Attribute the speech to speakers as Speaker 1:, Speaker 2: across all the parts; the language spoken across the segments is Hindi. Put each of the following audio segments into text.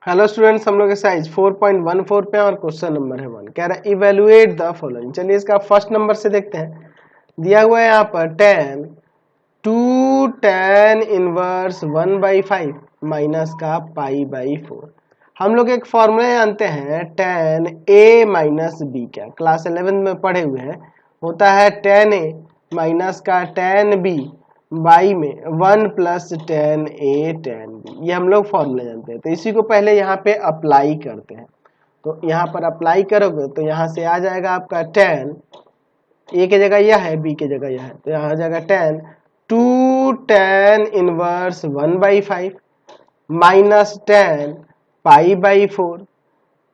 Speaker 1: हेलो स्टूडेंट्स, हम लोग एक्सरसाइज 4.14 पे और क्वेश्चन नंबर है 1। कह रहा है इवेलुएट द फॉलोइंग। चलिए इसका फर्स्ट नंबर से देखते हैं। दिया हुआ है यहाँ पर tan इनवर्स 1/5 माइनस का π/4। हम लोग एक फॉर्मूला जानते हैं tan a माइनस बी का, क्लास 11 में पढ़े हुए हैं। होता है tan a माइनस का tan b बाई में 1 plus tan a tan b। ये हम लोग फॉर्मूला जानते हैं, तो इसी को पहले यहाँ पे अप्लाई करते हैं। तो यहाँ पर अप्लाई करोगे तो यहाँ से आ जाएगा आपका tan, ए की जगह यह है, बी की जगह यह है, तो यहाँ आ जाएगा tan inverse 1/5 minus tan π/4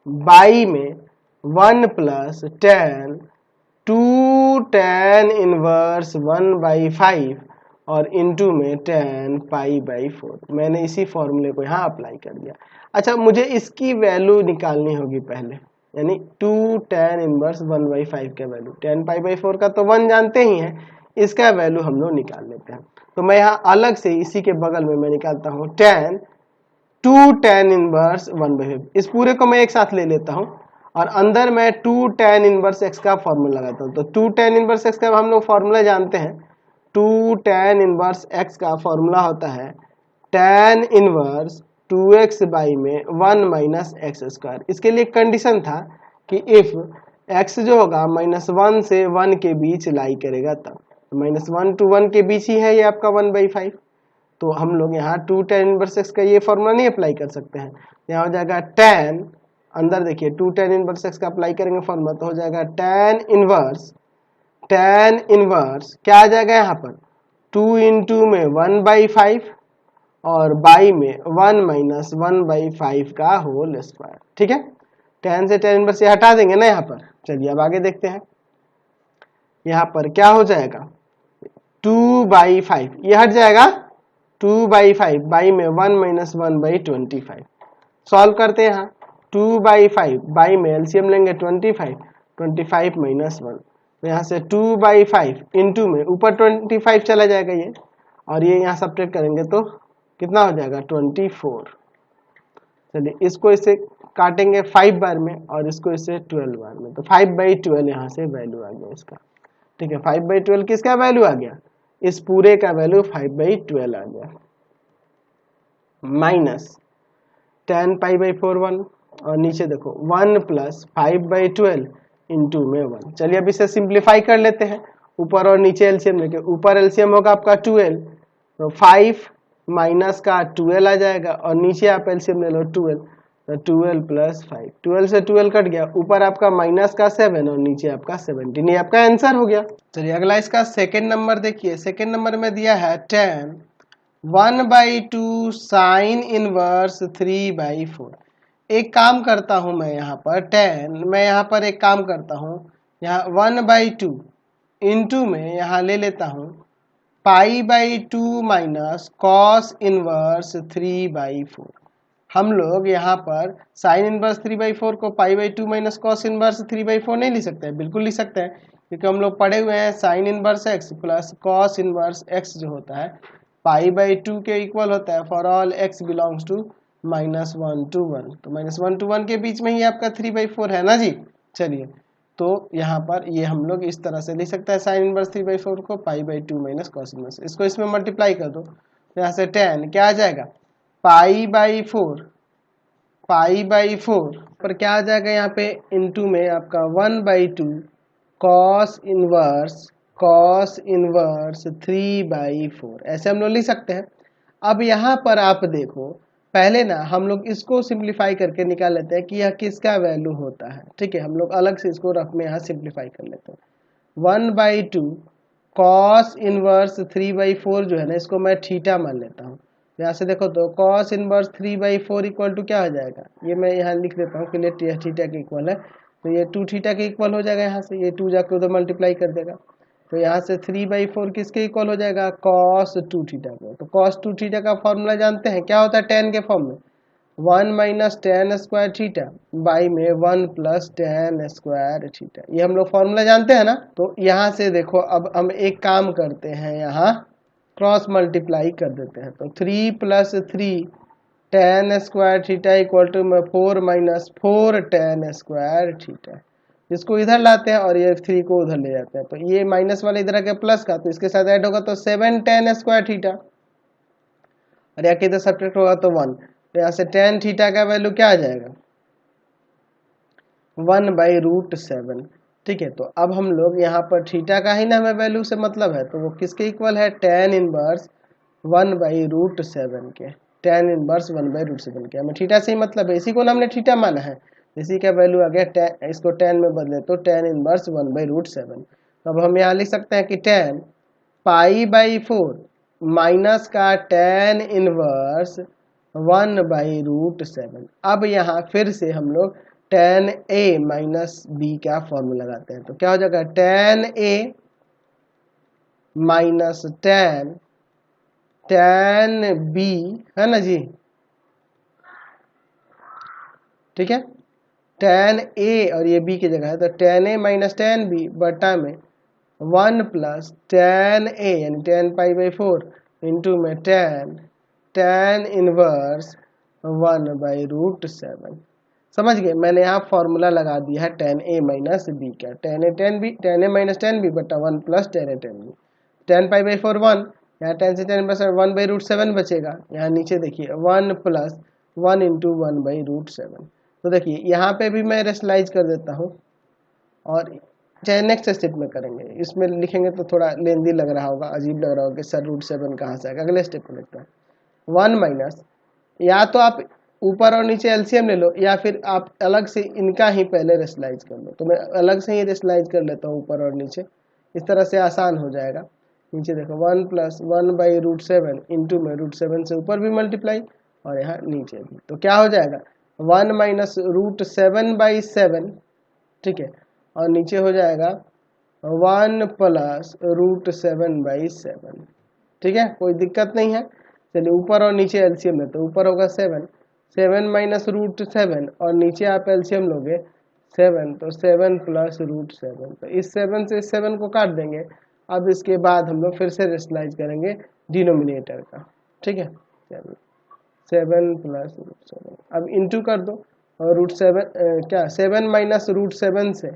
Speaker 1: by में 1 प्लस tan इनवर्स 1/5 और इनटू में tan π/4। मैंने इसी फॉर्मूले को यहाँ अप्लाई कर दिया। अच्छा, मुझे इसकी वैल्यू निकालनी होगी पहले, यानी tan इनवर्स 1/5 का वैल्यू। tan π/4 का तो 1 जानते ही हैं, इसका वैल्यू हम लोग निकाल लेते हैं। तो मैं यहाँ अलग से इसी के बगल में मैं निकालता हूँ tan इनवर्स 1/5। इस पूरे को मैं एक साथ ले लेता हूँ और अंदर मैं tan इनवर्स x का फॉर्मूला लगाता हूँ। तो tan इनवर्स x का हम लोग फॉर्मूला जानते हैं। tan इनवर्स x का फॉर्मूला होता है tan इनवर्स 2x बाई में 1 माइनस एक्स स्क्वायर। इसके लिए कंडीशन था कि इफ x जो होगा -1 से 1 के बीच लाई करेगा, तब -1 to 1 के बीच ही है ये आपका 1/5। तो हम लोग यहाँ tan इनवर्स x का ये फॉर्मूला नहीं अप्लाई कर सकते हैं। यहाँ हो जाएगा tan, अंदर देखिए tan इनवर्स x का अप्लाई करेंगे फॉर्मूला, तो हो जाएगा tan इनवर्स क्या आ जाएगा यहाँ पर 2 इंटू में 1/5 और बाई में 1 माइनस 1/5 का होल स्क्वायर। ठीक है, tan से tan इनवर्स ये हटा देंगे ना यहाँ पर। चलिए अब आगे देखते हैं। यहाँ पर क्या हो जाएगा 2/5, ये हट जाएगा 2/5 बाई में 1 माइनस 1/25। सॉल्व करते हैं। यहाँ 2/5 बाई में एलसीएम लेंगे 25 माइनस 1, तो यहाँ से 2/5 इंटू में ऊपर 25 चला जाएगा ये, और ये यहाँ सब्ट्रैक्ट करेंगे तो कितना हो जाएगा 24। चलिए इसको इसे काटेंगे 5 बार में और इसको इसे 12 बार में, तो 5/12 यहाँ से वैल्यू आ गया इसका। ठीक है, 5/12 किसका वैल्यू आ गया, इस पूरे का वैल्यू 5/12 आ गया। माइनस tan π/4 1 और नीचे देखो 1 प्लस 5/12 इंटू में 1। चलिए अब इसे सिंप्लीफाई कर लेते हैं। ऊपर और नीचे एलसीएम लेके, ऊपर एलसीएम होगा आपका 12, तो 5 माइनस का 12 आ जाएगा और नीचे आप एलसीएम ले लो 12, तो 12 प्लस 5, 12 से 12 कट गया, ऊपर आपका माइनस का 7 और नीचे आपका 17। ये आपका आंसर हो गया। चलिए अगला इसका सेकेंड नंबर देखिए। सेकेंड नंबर में दिया है tan 1/2 साइन इनवर्स 3/4। एक काम करता हूं मैं यहाँ पर एक काम करता हूँ, यहाँ 1/2 इंटू में यहाँ ले लेता हूँ π/2 माइनस कॉस इनवर्स 3/4। हम लोग यहाँ पर साइन इनवर्स 3/4 को π/2 माइनस कॉस इनवर्स 3/4 नहीं लिख सकते हैं, बिल्कुल लिख सकते हैं, क्योंकि हम लोग पढ़े हुए हैं sine inverse x plus cos inverse x जो होता है π/2 के इक्वल होता है for all x belongs to -1 to 1। तो -1 to 1 के बीच में ही आपका 3/4 है ना जी। चलिए तो यहाँ पर ये हम लोग इस तरह से लिख सकते हैं साइन इनवर्स 3/4 को π/2 माइनस कॉस इनवर्स। इसको इसमें मल्टीप्लाई कर दो, तो यहाँ से tan क्या आ जाएगा π/4 पर क्या आ जाएगा यहाँ पे इंटू में आपका 1/2 कॉस इनवर्स 3/4। ऐसे हम लोग लिख सकते हैं। अब यहाँ पर आप देखो, पहले ना हम लोग इसको सिंप्लीफाई करके निकाल लेते हैं कि यह किसका वैल्यू होता है। ठीक है, हम लोग अलग से इसको रफ में यहाँ सिंप्लीफाई कर लेते हैं। 1/2 कॉस इनवर्स 3/4 जो है ना, इसको मैं थीटा मान लेता हूँ। यहाँ से देखो तो कॉस इनवर्स 3/4 इक्वल टू क्या हो जाएगा, ये मैं यहाँ लिख देता हूँ कि यह थीटा के इक्वल है, तो ये 2 थीटा के इक्वल हो जाएगा। यहाँ से ये 2 जाकर उधर मल्टीप्लाई कर देगा, तो यहाँ से 3/4 किसके इक्वल हो जाएगा cos 2 थीटा को। तो cos 2 थीटा का फॉर्मूला जानते हैं, क्या होता है tan के फॉर्म में 1 minus tan square theta by में 1 प्लस tan स्क्वायर थीटा। ये हम लोग फॉर्मूला जानते हैं ना। तो यहाँ से देखो अब हम एक काम करते हैं, यहाँ क्रॉस मल्टीप्लाई कर देते हैं, तो 3 + 3 tan square theta equal to में 4 माइनस 4 tan स्क्वायर थीटा। इसको इधर लाते हैं और ये 3 को उधर ले जाते हैं, तो ये माइनस वाला इधर आके प्लस का, तो इसके साथ ऐड होगा तो 7 tan स्क्वायर थीटा, और यहाँ किधर सब्ट्रैक्ट होगा तो 1, तो यहाँ से tan थीटा का वैल्यू क्या आ जाएगा 1/√7। ठीक है, तो अब हम लोग यहाँ पर थीटा का ही ना हमें वैल्यू से मतलब है, तो वो किसके इक्वल है tan इनवर्स 1/√7 के, tan इनवर्स 1/√7 के, हमें थीटा से ही मतलब है, इसी को ना हमने थीटा माना है, इसी का वैल्यू आ गया इसको tan में बदले तो tan इनवर्स 1/√7। तो अब हम यहाँ लिख सकते हैं कि tan π/4 माइनस का tan इनवर्स 1/√7। अब यहाँ फिर से हम लोग tan a माइनस b का फॉर्मूला लगाते हैं, तो क्या हो जाएगा tan a minus tan b है ना जी, ठीक है, tan a और ये b की जगह है, तो tan a minus tan b बटा में 1 प्लस tan a यानी tan π/4 इंटू में tan इनवर्स 1/√7। समझ गए, मैंने यहाँ फॉर्मूला लगा दिया है tan a माइनस b का, tan a minus tan b बटा 1 plus tan a tan b, tan π/4 1, यहाँ tan से tan बस 1/√7 बचेगा, यहाँ नीचे देखिए 1 प्लस 1 इंटू 1/√7। तो देखिए यहाँ पे भी मैं रेशनलाइज कर देता हूँ, और चाहे नेक्स्ट स्टेप में करेंगे, इसमें लिखेंगे तो थोड़ा लेंदी लग रहा होगा, अजीब लग रहा होगा कि सर √7 कहाँ से आएगा, अगले स्टेप में लिखता हूँ 1 माइनस, या तो आप ऊपर और नीचे एलसीएम ले लो, या फिर आप अलग से इनका ही पहले रेशनलाइज कर लो, तो मैं अलग से ही रेशनलाइज कर लेता हूँ ऊपर और नीचे, इस तरह से आसान हो जाएगा। नीचे देखो 1 प्लस 1/√7 इंटू में √7 से ऊपर भी मल्टीप्लाई और यहाँ नीचे भी, तो क्या हो जाएगा 1 माइनस √7/7, ठीक है, और नीचे हो जाएगा 1 प्लस √7/7। ठीक है, कोई दिक्कत नहीं है। चलिए ऊपर और नीचे एलसीएम लेते, ऊपर होगा 7 माइनस √7 और नीचे आप एलसीएम लोगे 7, तो 7 प्लस √7, तो इस 7 से इस 7 को काट देंगे। अब इसके बाद हम लोग फिर से रेशनलाइज करेंगे डिनोमिनेटर का, ठीक है, चलिए 7 प्लस √7, अब इंटू कर दो, और √7 क्या 7 माइनस √7 से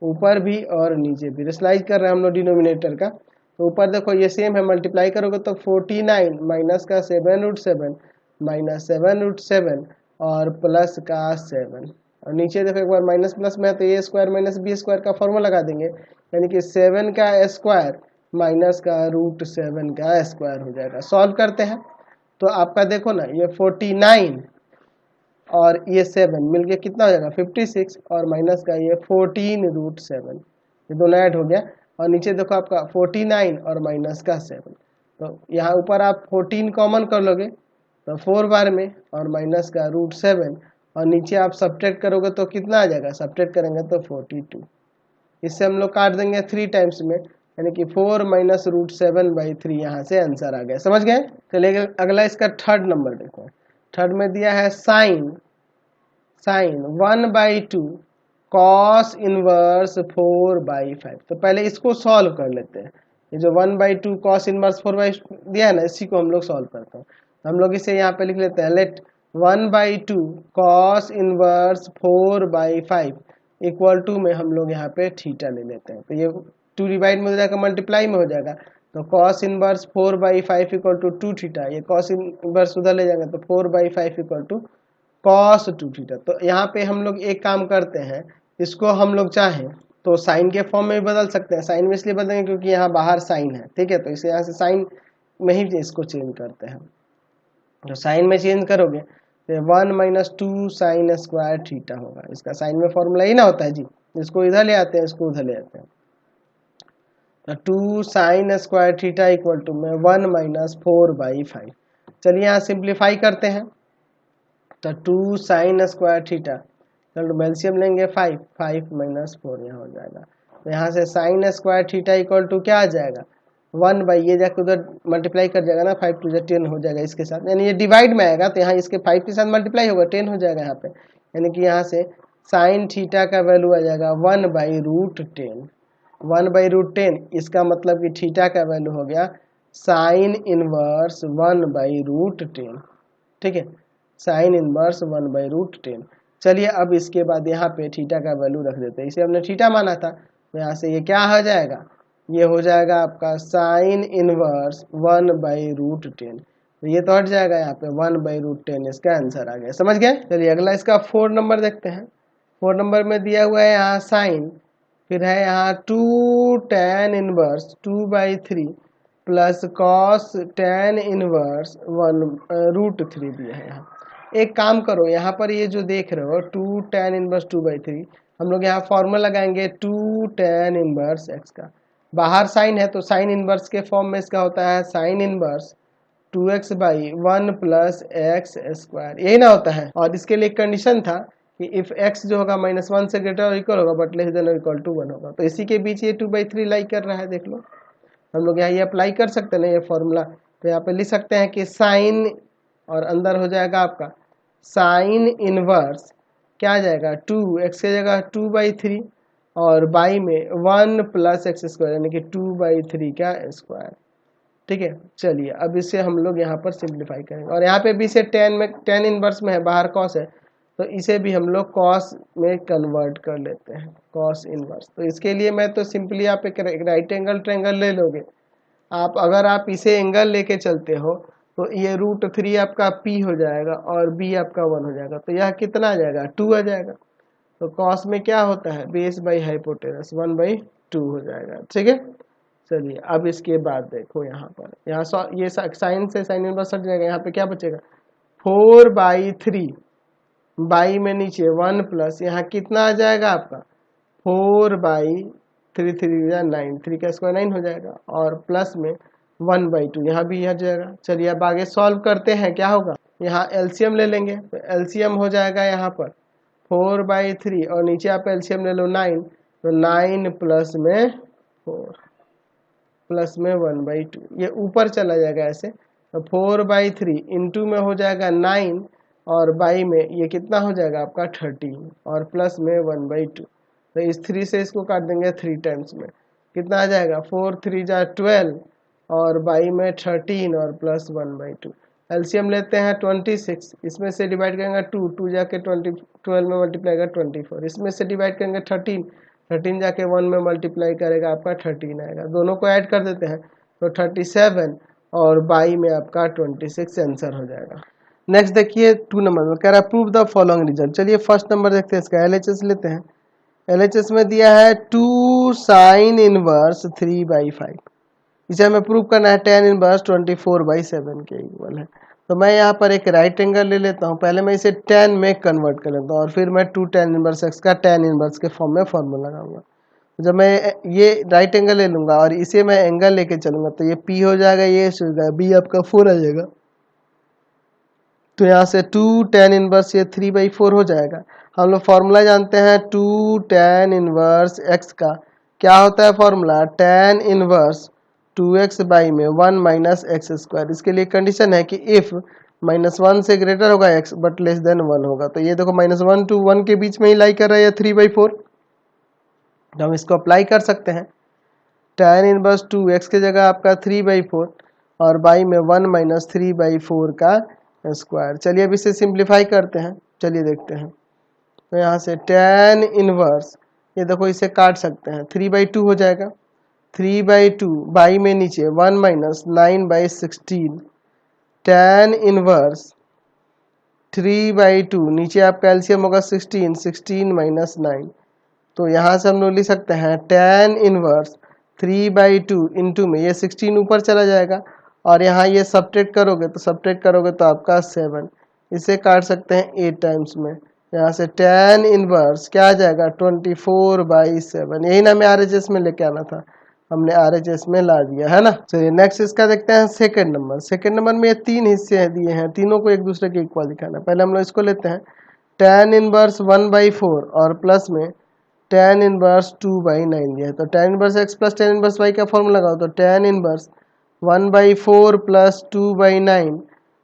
Speaker 1: ऊपर भी और नीचे भी रेशनलाइज कर रहे हैं हम लोग डिनोमिनेटर का, तो ऊपर देखो ये सेम है, मल्टीप्लाई करोगे तो 49 माइनस का 7√7 माइनस 7√7 और प्लस का 7, और नीचे देखो एक बार माइनस प्लस में है तो ए स्क्वायर माइनस बी स्क्वायर का फॉर्मूला लगा देंगे, यानी कि 7 का स्क्वायर माइनस का √7 का स्क्वायर हो जाएगा। सॉल्व करते हैं तो आपका देखो ना ये 49 और ये 7 मिलके कितना हो जाएगा 56, और माइनस का ये 14√7, ये दोनों ऐड हो गया, और नीचे देखो आपका 49 और माइनस का 7, तो यहाँ ऊपर आप 14 कॉमन कर लोगे तो 4 बार में, और माइनस का √7, और नीचे आप सब्ट्रैक्ट करोगे तो कितना आ जाएगा, सब्ट्रैक्ट करेंगे तो 42, इससे हम लोग काट देंगे 3 टाइम्स में, यानी कि 4 माइनस √7/3, यहाँ से आंसर आ गया। समझ गए। चलिए अगला इसका थर्ड नंबर देखो, थर्ड में दिया है साइन 1/2 कॉस इनवर्स 4/5। तो पहले इसको सॉल्व कर लेते हैं, ये जो 1/2 कॉस इनवर्स 4/5 दिया है ना, इसी को हम लोग सॉल्व करते हैं। हम लोग इसे यहाँ पे लिख लेते हैं, let 1/2 cos inverse 4/5 equal to में हम लोग यहाँ पे थीटा ले लेते हैं, तो ये 2 डिवाइड में हो जाएगा, मल्टीप्लाई में हो जाएगा, तो cos inverse 4/5 equal to 2 theta, ये कॉस इनवर्स उधर ले जाएंगे तो 4/5 इक्वल टू कॉस 2 थीटा। तो यहाँ पे हम लोग एक काम करते हैं, इसको हम लोग चाहें तो साइन के फॉर्म में भी बदल सकते हैं, साइन में इसलिए बदलेंगे क्योंकि यहाँ बाहर साइन है, ठीक है, तो इसे यहाँ से साइन में ही इसको चेंज करते हैं, तो साइन में चेंज करोगे तो 1 माइनस 2 साइन स्क्वायर थीटा होगा, इसका साइन में फॉर्मूला ही ना होता है जी, इसको इधर ले आते हैं, इसको उधर ले आते हैं, तो 2 sine square theta equal to में 1 माइनस 4/5। चलिए यहाँ सिंप्लीफाई करते हैं, तो 2 साइन स्क्वायर थीटा, चलो एलसीएम लेंगे 5 माइनस 4 यहाँ हो जाएगा, तो यहाँ से sine square theta equal to क्या आ जाएगा 1 बाई, ये जाकर उधर मल्टीप्लाई कर जाएगा ना, 5 2 10 हो जाएगा इसके साथ, यानी ये डिवाइड में आएगा तो यहाँ इसके 5 के साथ मल्टीप्लाई होगा 10 हो जाएगा यहाँ पे, यानी कि यहाँ से साइन थीटा का वैल्यू आ जाएगा 1/√10, 1/√10, इसका मतलब कि थीटा का वैल्यू हो गया साइन इनवर्स 1/√10, ठीक है। Sine inverse 1/√10। चलिए अब इसके बाद यहाँ पे थीटा का वैल्यू रख देते हैं, इसे हमने थीटा माना था, तो यहाँ से ये क्या हो जाएगा, ये हो जाएगा आपका साइन इनवर्स 1/√10। तो ये तो हट जाएगा यहाँ पे 1/√10, इसका आंसर आ गया, समझ गए। चलिए अगला इसका 4 नंबर देखते हैं। 4 नंबर में दिया हुआ है यहाँ साइन, फिर है यहाँ 2 tan inverse 2/3 plus cos tan inverse 1√3 दिया है यहाँ। एक काम करो, यहाँ पर ये जो देख रहे हो 2 tan इनवर्स 2/3, हम लोग यहाँ फॉर्मूला लगाएंगे 2 tan इनवर्स x का। बाहर साइन है तो साइन इनवर्स के फॉर्म में इसका होता है sine inverse 2x/1 plus x square, यही ना होता है। और इसके लिए कंडीशन था कि इफ x जो होगा -1 से ग्रेटर और इक्वल होगा बट लेस देन और इक्वल टू 1 होगा, तो इसी के बीच ये 2/3 लाई कर रहा है, देख लो। हम लोग यहाँ ये अप्लाई कर सकते हैं ना ये फॉर्मूला, तो यहाँ पे लिख सकते हैं कि साइन और अंदर हो जाएगा आपका साइन इनवर्स क्या आ जाएगा 2, x की जगह 2/3 और बाई में 1 प्लस एक्स स्क्वायर यानी कि 2/3 का स्क्वायर। ठीक है, चलिए अब इसे हम लोग यहाँ पर सिंप्लीफाई करेंगे और यहाँ पे भी इसे tan इनवर्स में है, बाहर कॉस है, तो इसे भी हम लोग कॉस में कन्वर्ट कर लेते हैं, कॉस इनवर्स। तो इसके लिए मैं तो सिंपली आप एक राइट एंगल ट्रायंगल ले लोगे आप, अगर आप इसे एंगल लेके चलते हो तो ये √3 आपका p हो जाएगा और b आपका 1 हो जाएगा, तो यह कितना आ जाएगा 2 आ जाएगा। तो कॉस में क्या होता है बेस बाई हाइपोटेनस 1/2 हो जाएगा। ठीक है, चलिए अब इसके बाद देखो यहाँ पर, यहाँ ये साइन से साइन इनवर्स हट जाएगा, यहाँ पे क्या बचेगा 4/3 बाई में नीचे 1 प्लस यहाँ कितना आ जाएगा आपका 4/3 3 9, 3 का स्क्वायर 9 हो जाएगा और प्लस में 1/2 यहाँ भी हट जाएगा। चलिए अब आगे सॉल्व करते हैं, क्या होगा यहाँ एलसीएम ले लेंगे, तो एलसीएम हो जाएगा यहाँ पर 4/3 और नीचे आप एलसीएम ले लो 9, तो 9 प्लस में 4 प्लस में 1/2, ये ऊपर चला जाएगा ऐसे, तो 4/3 इंटू में हो जाएगा 9 और बाई में ये कितना हो जाएगा आपका 13 और प्लस में 1/2। तो इस 3 से इसको काट देंगे 3 टाइम्स में, कितना आ जाएगा 4 3 जा 12 और बाई में 13 और प्लस 1/2। एलसीएम लेते हैं 26, इसमें से डिवाइड करेंगे 2 2 जाके 12 में मल्टीप्लाई करेगा 24, इसमें से डिवाइड करेंगे 13 जाके 1 में मल्टीप्लाई करेगा आपका 13 आएगा, दोनों को ऐड कर देते हैं तो 37 और बाई में आपका 26 आंसर हो जाएगा। नेक्स्ट देखिए 2 नंबर में कह रहा है प्रूव द फॉलोइंग रिजल्ट। चलिए फर्स्ट नंबर देखते हैं, इसका एलएचएस लेते हैं। एलएचएस में दिया है 2 साइन इनवर्स 3/5, इसे हमें प्रूव करना है tan इनवर्स 24/7 के इक्वल है। तो मैं यहाँ पर एक राइट एंगल ले लेता हूँ, पहले मैं इसे tan में कन्वर्ट कर लेता हूँ और फिर मैं 2 tan इनवर्स x का tan इनवर्स के फॉर्म में फॉर्मूला लगाऊंगा। जब मैं ये राइट एंगल ले लूंगा और इसे मैं एंगल लेके चलूंगा तो ये p हो जाएगा, ये हो जाएगा b आपका 4 आ जाएगा। तो यहाँ से 2 tan इनवर्स ये 3/4 हो जाएगा। हम लोग फॉर्मूला जानते हैं 2 tan इनवर्स x का क्या होता है formula tan inverse 2x by में 1 माइनस एक्स स्क्वायर। इसके लिए कंडीशन है कि इफ -1 से ग्रेटर होगा x बट लेस देन 1 होगा, तो ये देखो -1 to 1 के बीच में ही लाई कर रहा है 3/4, तो हम इसको अप्लाई कर सकते हैं। tan इनवर्स 2x की जगह आपका 3/4 और बाई में 1 माइनस 3/4 का स्क्वायर। चलिए अब इसे सिंप्लीफाई करते हैं, चलिए देखते हैं। तो यहाँ से tan इनवर्स ये देखो इसे काट सकते हैं, 3/2 हो जाएगा, 3/2 बाई में नीचे 1 माइनस 9/16 tan इनवर्स 3/2 नीचे आपका एलसीएम होगा 16 माइनस 9, तो यहाँ से हम लोग लिख सकते हैं tan इनवर्स 3/2 इंटू में ये 16 ऊपर चला जाएगा और यहाँ ये सब्ट्रैक्ट करोगे तो आपका 7, इसे काट सकते हैं 8 टाइम्स में, यहाँ से tan इनवर्स क्या आ जाएगा 24/7। यही ना हमें RHS में लेके आना था, हमने RHS में ला दिया है ना। चलिए नेक्स्ट इसका देखते हैं सेकंड नंबर। सेकंड नंबर में ये 3 हिस्से दिए हैं, तीनों को एक दूसरे के इक्वल दिखाना है। पहले हम लोग इसको लेते हैं tan इनवर्स 1/4 और प्लस में tan इनवर्स 2/9 दिया है, तो tan inverse x plus tan inverse y का फॉर्मूला लगाओ, तो tan इनवर्स 1/4 प्लस 2/9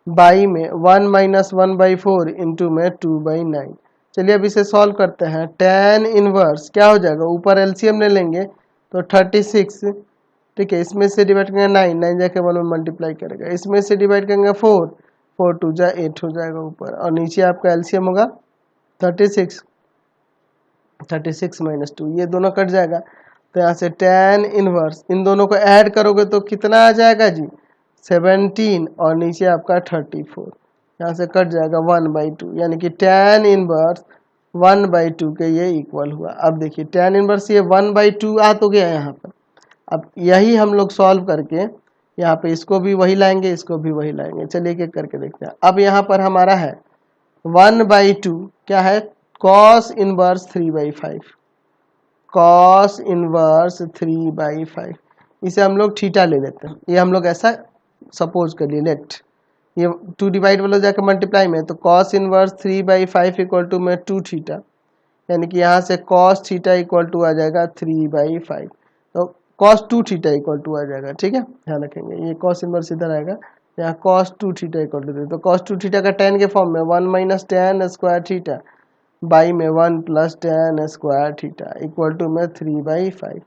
Speaker 1: बाई में 1 माइनस 1/4 इंटू में 2/9। चलिए अब इसे सॉल्व करते हैं। tan इनवर्स क्या हो जाएगा, ऊपर एलसीएम ले लेंगे तो 36, ठीक है, इसमें से डिवाइड करेंगे 9 जाके 1 में मल्टीप्लाई करेगा, इसमें से डिवाइड करेंगे 4 4 2 जा 8 हो जाएगा ऊपर, और नीचे आपका एलसीएम होगा 36, 36 माइनस 2, ये दोनों कट जाएगा। तो यहाँ से tan इनवर्स, इन दोनों को ऐड करोगे तो कितना आ जाएगा जी 17, और नीचे आपका 34, यहाँ से कट जाएगा 1/2, यानी कि tan इनवर्स 1/2 के ये इक्वल हुआ। अब देखिए tan इनवर्स ये 1/2 आ तो गया यहाँ पर। अब यही हम लोग सॉल्व करके यहाँ पे इसको भी वही लाएंगे, इसको भी वही लाएंगे। चलिए एक एक करके देखते हैं। अब यहाँ पर हमारा है 1/2 क्या है, cos इनवर्स 3/5, cos इनवर्स 3/5, इसे हम लोग थीटा ले लेते हैं। ये हम लोग ऐसा सपोज कर लिए, लेट ये 2 डिवाइड वाला जाकर मल्टीप्लाई में, तो cos इनवर्स 3/5 इक्वल टू में 2 थीटा, यानी कि यहाँ से cos थीटा इक्वल टू आ जाएगा 3/5, तो cos 2 थीटा इक्वल टू आ जाएगा। ठीक है, ध्यान रखेंगे, ये cos इनवर्स इधर आएगा, यहाँ cos 2 थीटा इक्वल टू, तो cos 2 थीटा का tan के फॉर्म में 1 minus tan square theta by में 1 plus tan square theta equal to में 3/5।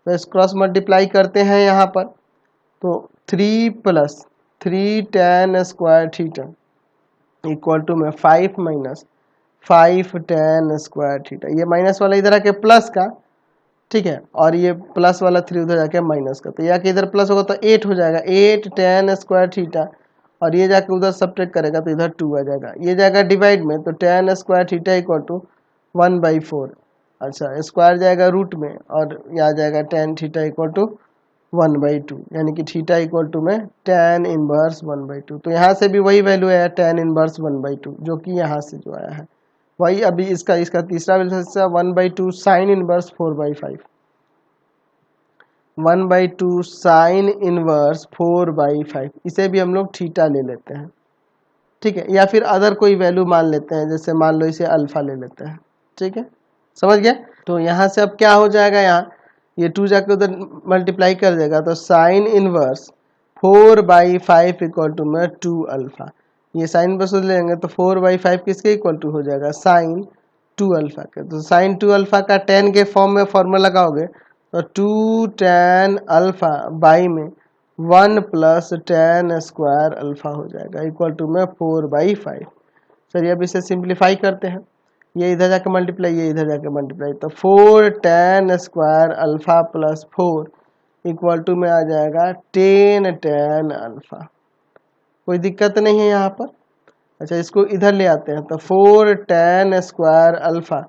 Speaker 1: तो इस क्रॉस मल्टीप्लाई करते हैं यहाँ पर, तो 3 plus 3 tan square theta equal to में 5 माइनस 5 tan स्क्वायर थीटा, ये माइनस वाला इधर आके प्लस का, ठीक है, और ये प्लस वाला 3 उधर जाके माइनस का, तो यह कि इधर प्लस होगा तो 8 हो जाएगा, 8 tan स्क्वायर थीटा, और ये जाके उधर सब्ट्रैक्ट करेगा तो इधर 2 आ जाएगा, ये जाएगा डिवाइड में, तो tan square theta equal to 1/4, अच्छा स्क्वायर जाएगा रूट में, और यहाँ जाएगा tan थीटा इक्वल टू 1/2, यानी कि थीटा इक्वल टू में tan इनवर्स 1/2। तो यहाँ से भी वही वैल्यू है tan इनवर्स 1/2, जो कि यहाँ से जो आया है वही। अभी इसका तीसरा value 1/2 sine inverse 4/5, 1/2 sine inverse 4/5, इसे भी हम लोग थीटा ले लेते हैं। ठीक है, या फिर अदर कोई वैल्यू मान लेते हैं, जैसे मान लो इसे अल्फा ले लेते हैं। ठीक है, समझ गए। तो यहाँ से अब क्या हो जाएगा, यहाँ ये 2 जाके उधर मल्टीप्लाई कर देगा, तो साइन इनवर्स 4/5 इक्वल टू में 2 अल्फा, ये साइन इनवर्स लेंगे तो 4/5 किसके इक्वल टू हो जाएगा, साइन 2 अल्फा के। तो साइन 2 अल्फा का tan के फॉर्म में फॉर्मूला लगाओगे तो 2 tan अल्फा बाई में 1 प्लस tan स्क्वायर अल्फा हो जाएगा इक्वल टू में 4/5। चलिए अब इसे सिंप्लीफाई करते हैं, ये इधर जाके मल्टीप्लाई, ये इधर जाके मल्टीप्लाई, तो 4 tan square alpha plus 4 equal to में आ जाएगा 10 tan अल्फा। कोई दिक्कत नहीं है यहाँ पर। अच्छा इसको इधर ले आते हैं, तो 4 tan स्क्वायर अल्फा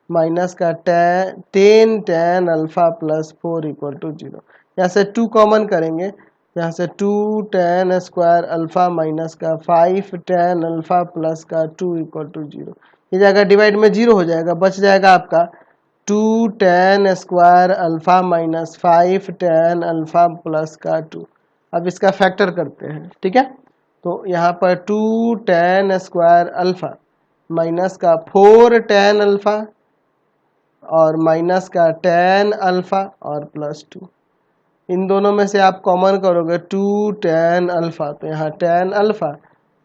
Speaker 1: माइनस का 10 tan alpha plus 4 equal to 0। यहाँ से 2 कॉमन करेंगे, यहाँ से 2 tan स्क्वायर अल्फा माइनस का 5 tan अल्फा प्लस का 2 इक्वल टू 0, ये जाएगा डिवाइड में 0 हो जाएगा, बच जाएगा आपका 2 tan square alpha minus 5 tan alpha plus का 2। अब इसका फैक्टर करते हैं, ठीक है। तो यहाँ पर 2 tan स्क्वायर अल्फा माइनस का 4 tan अल्फा और माइनस का tan अल्फा और प्लस 2, इन दोनों में से आप कॉमन करोगे 2 tan अल्फा, तो यहाँ tan अल्फा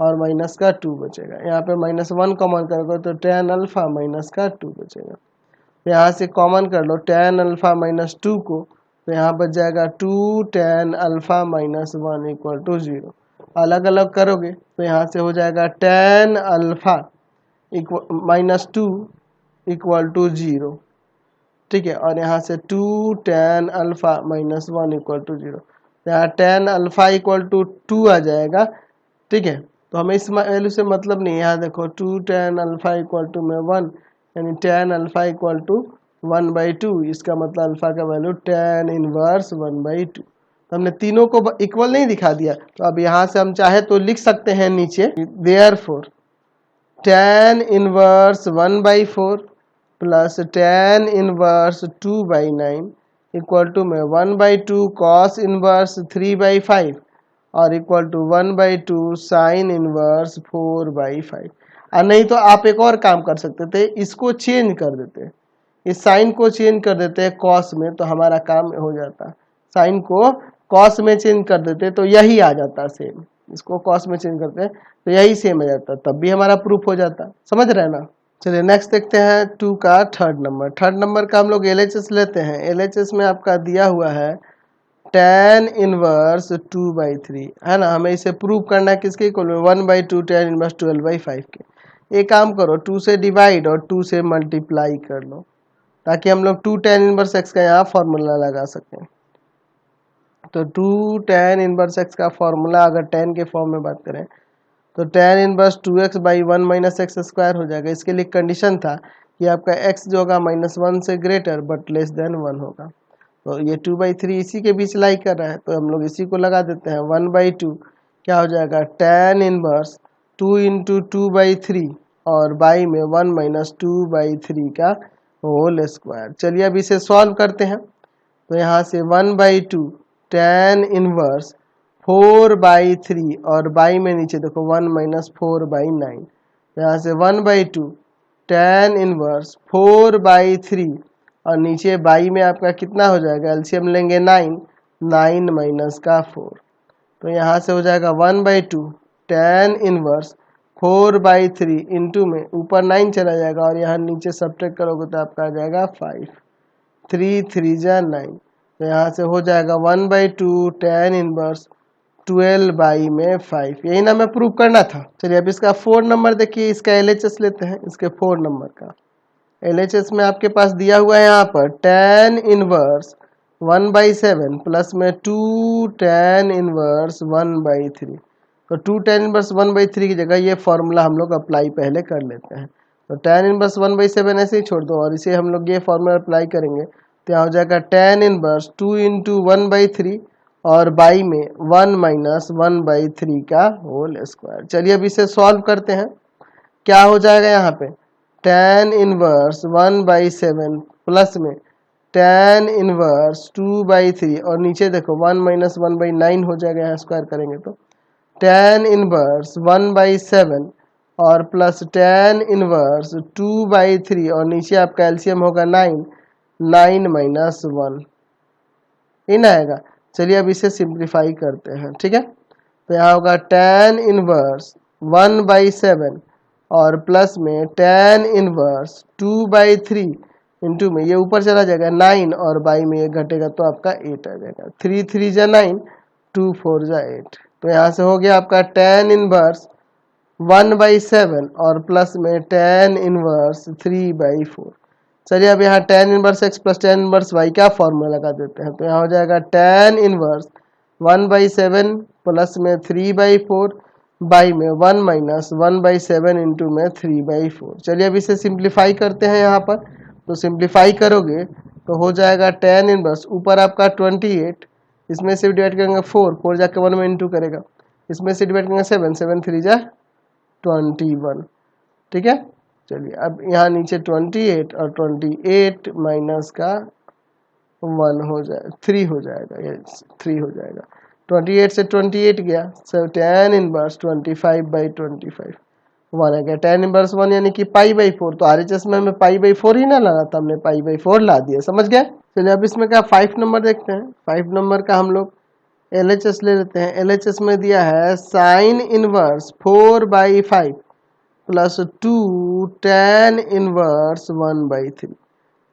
Speaker 1: और माइनस का 2 बचेगा, यहाँ पे -1 कॉमन करोगे तो tan अल्फा माइनस का 2 बचेगा। तो यहाँ से कॉमन कर लो tan अल्फा माइनस 2 को, तो यहाँ बच जाएगा 2 tan alpha minus 1 equal to 0। अलग अलग करोगे तो यहाँ से हो जाएगा tan alpha minus 2 equal to 0, ठीक है, और यहाँ से 2 tan alpha minus 1 equal to 0, यहाँ tan अल्फा इक्वल टू 2 आ जाएगा, ठीक है। तो हमें इस वैल्यू से मतलब नहीं है, यहाँ देखो 2 tan अल्फा इक्वल टू में 1, यानी tan अल्फा इक्वल टू 1/2, इसका मतलब अल्फा का वैल्यू tan इनवर्स 1/2। तो हमने तीनों को इक्वल नहीं दिखा दिया, तो अब यहाँ से हम चाहे तो लिख सकते हैं नीचे, therefore tan inverse 1/4 plus tan inverse 2/9 equal to में 1/2 cos इनवर्स 3/5 और इक्वल टू 1/2 साइन इनवर्स 4/5। और नहीं तो आप एक और काम कर सकते थे, इसको चेंज कर देते, इस साइन को चेंज कर देते हैं कॉस में, तो हमारा काम हो जाता। साइन को कॉस में चेंज कर देते तो यही आ जाता सेम, इसको कॉस में चेंज करते हैं तो यही सेम आ जाता, तब भी हमारा प्रूफ हो जाता। समझ रहे हैं ना। चलिए नेक्स्ट देखते हैं 2 का थर्ड नंबर। थर्ड नंबर का हम लोग LHS लेते हैं। LHS में आपका दिया हुआ है tan इनवर्स 2/3 है ना। हमें इसे प्रूव करना है किसके इक्वल में, 1/2 tan इनवर्स 12/5 के। एक काम करो, 2 से डिवाइड और 2 से मल्टीप्लाई कर लो, ताकि हम लोग 2 tan इनवर्स x का यहाँ फॉर्मूला लगा सकें। तो 2 tan इनवर्स x का फॉर्मूला अगर tan के फॉर्म में बात करें तो tan inverse 2x/1 minus x square हो जाएगा। इसके लिए कंडीशन था कि आपका x जो होगा -1 से ग्रेटर बट लेस देन 1 होगा। तो ये 2/3 इसी के बीच लाई कर रहा है, तो हम लोग इसी को लगा देते हैं। 1/2 क्या हो जाएगा, tan इनवर्स 2 इंटू 2/3 और बाई में 1 माइनस 2/3 का होल स्क्वायर। चलिए अब इसे सॉल्व करते हैं। तो यहाँ से 1/2 tan इनवर्स 4/3 और बाई में नीचे देखो 1 माइनस 4/9। तो यहाँ से 1/2 tan इनवर्स 4/3 और नीचे बाई में आपका कितना हो जाएगा, एलसीएम लेंगे 9 माइनस का 4। तो यहाँ से हो जाएगा 1/2 tan इनवर्स 4/3 इंटू में ऊपर 9 चला जाएगा और यहाँ नीचे सब्ट्रैक्ट करोगे तो आपका आ जाएगा 5, 3 3 जा 9। तो यहाँ से हो जाएगा 1/2 tan इनवर्स 12/5। यही ना हमें प्रूव करना था। चलिए अब इसका 4 नंबर देखिए, इसका एलएचएस लेते हैं। इसके 4 नंबर का एलएचएस में आपके पास दिया हुआ है यहाँ पर tan इनवर्स 1/7 प्लस में 2 tan इनवर्स 1/3। तो 2 tan इनवर्स 1/3 की जगह ये फॉर्मूला हम लोग अप्लाई पहले कर लेते हैं। तो tan इनवर्स 1/7 ऐसे ही छोड़ दो और इसे हम लोग ये फॉर्मूला अप्लाई करेंगे तो यहाँ हो जाएगा tan इनवर्स 2 इंटू 1/3 और बाई में 1 माइनस 1/3 का होल स्क्वायर। चलिए अब इसे सॉल्व करते हैं। क्या हो जाएगा यहाँ पे, tan इनवर्स 1/7 प्लस में tan इनवर्स 2/3 और नीचे देखो 1 माइनस 1/9 हो जाएगा, यहाँ स्क्वायर करेंगे तो tan इनवर्स 1/7 और प्लस tan इनवर्स 2/3 और नीचे आपका एलसीएम होगा 9 माइनस 1 इन आएगा। चलिए अब इसे सिंप्लीफाई करते हैं, ठीक है। तो यहाँ होगा tan इनवर्स 1/7 और प्लस में tan इनवर्स 2/3 इंटू में ये ऊपर चला जाएगा 9 और बाई में ये घटेगा तो आपका 8 आ जाएगा। 3 3 जा 9, 2 4 जा 8। तो यहाँ से हो गया आपका tan इनवर्स 1/7 और प्लस में tan इनवर्स 3/4। चलिए अब यहाँ tan inverse x plus tan inverse y का फॉर्मूला लगा देते हैं। तो यहाँ हो जाएगा tan इनवर्स 1/7 प्लस में 3/4 बाई में 1 माइनस 1/7 इंटू में 3/4। चलिए अब इसे सिंप्लीफाई करते हैं यहाँ पर। तो सिंप्लीफाई करोगे तो हो जाएगा tan इनवर्स ऊपर आपका 28, इसमें से डिवाइड करेंगे 4 जाके 1 में इंटू करेगा, इसमें से डिवाइड करेंगे 7 3 जा 21, ठीक है। चलिए अब यहाँ नीचे 28 और 28 माइनस का 1 हो जाए 3 हो जाएगा, ये 3 हो जाएगा। 28 से 28 गया, so tan इनवर्स 25/25 1 आ गया। tan इनवर्स 1 यानी कि π/4। तो आरएचएस में हमें π/4 ही ना लाना था, हमने π/4 ला दिया, समझ गए। चलिए अब इसमें क्या 5 नंबर देखते हैं। 5 नंबर का हम लोग एलएचएस ले लेते हैं। एलएचएस में दिया है sin inverse 4/5 plus 2 tan inverse 1/3।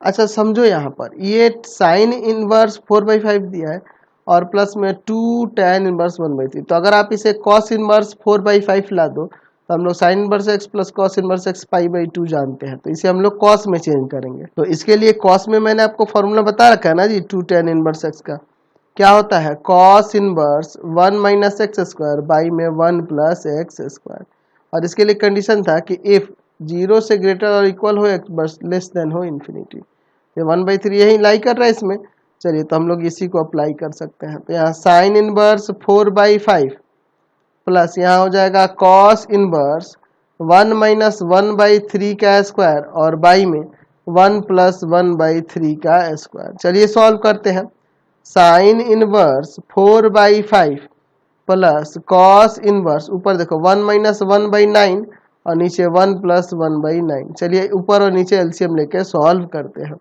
Speaker 1: अच्छा समझो यहाँ पर ये sin इनवर्स 4/5 दिया है और प्लस में 2 tan इनवर्स 1/3। तो अगर आप इसे cos इनवर्स 4/5 ला दो तो हम लोग sin inverse x plus cos inverse x π/2 जानते हैं, तो इसे हम लोग cos में चेंज करेंगे। तो इसके लिए cos में मैंने आपको फॉर्मूला बता रखा है ना जी, 2 tan इनवर्स x का क्या होता है, cos inverse 1 minus x square by में 1 प्लस एक्स स्क्वायर। और इसके लिए कंडीशन था कि इफ 0 से ग्रेटर और इक्वल हो एक्स बस लेस देन हो इन्फिनिटी। ये 1/3 यही लाई कर रहा है इसमें। चलिए तो हम लोग इसी को अप्लाई कर सकते हैं। तो यहाँ साइन इनवर्स 4/5 प्लस यहाँ हो जाएगा कॉस इनवर्स 1 माइनस 1/3 का स्क्वायर और बाई में 1 प्लस 1/3 का स्क्वायर। चलिए सॉल्व करते हैं। Sine inverse 4/5 plus cos inverse ऊपर देखो 1 माइनस 1/9 और नीचे 1 प्लस 1/9। चलिए ऊपर और नीचे एलसीएम लेके सॉल्व करते हैं।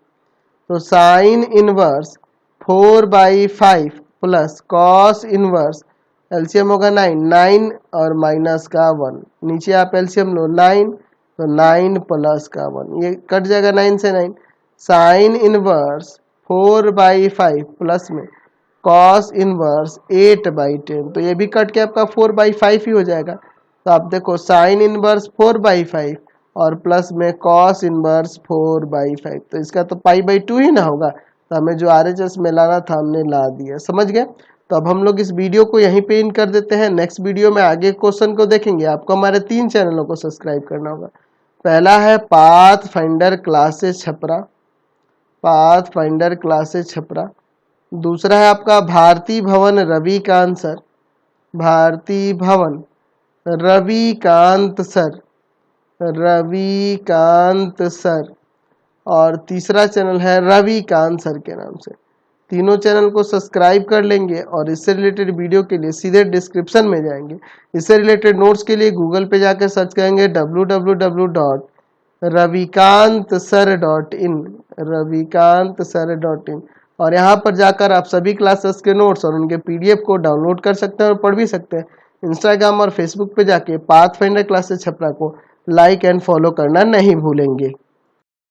Speaker 1: तो sine inverse 4/5 plus cos inverse LCM होगा 9 और माइनस का 1, नीचे आप एलसीएम लो 9 तो 9 प्लस का 1, ये कट जाएगा 9 से 9। साइन इनवर्स 4/5 प्लस में कॉस इनवर्स 8/10, तो ये भी कट के आपका 4/5 ही हो जाएगा। तो आप देखो साइन इनवर्स 4/5 और प्लस में कॉस इनवर्स 4/5, तो इसका तो π/2 ही ना होगा। तो हमें जो RHS में लाना था हमने ला दिया, समझ गए। तो अब हम लोग इस वीडियो को यहीं पे इन कर देते हैं। नेक्स्ट वीडियो में आगे क्वेश्चन को देखेंगे। आपको हमारे 3 चैनलों को सब्सक्राइब करना होगा। पहला है path finder classes Chhapra, path finder classes Chhapra. दूसरा है आपका भारती भवन रविकांत सर, भारती भवन रविकांत सर, रविकांत सर। और तीसरा चैनल है रविकांत सर के नाम से। तीनों चैनल को सब्सक्राइब कर लेंगे और इससे रिलेटेड वीडियो के लिए सीधे डिस्क्रिप्शन में जाएंगे। इससे रिलेटेड नोट्स के लिए गूगल पे जाकर सर्च करेंगे www.ravikantsir.in, ravikantsir.in, और यहाँ पर जाकर आप सभी क्लासेस के नोट्स और उनके PDF को डाउनलोड कर सकते हैं और पढ़ भी सकते हैं। इंस्टाग्राम और फेसबुक पे जाके पाथ फाइंडर क्लासेस छपरा को लाइक एंड फॉलो करना नहीं भूलेंगे।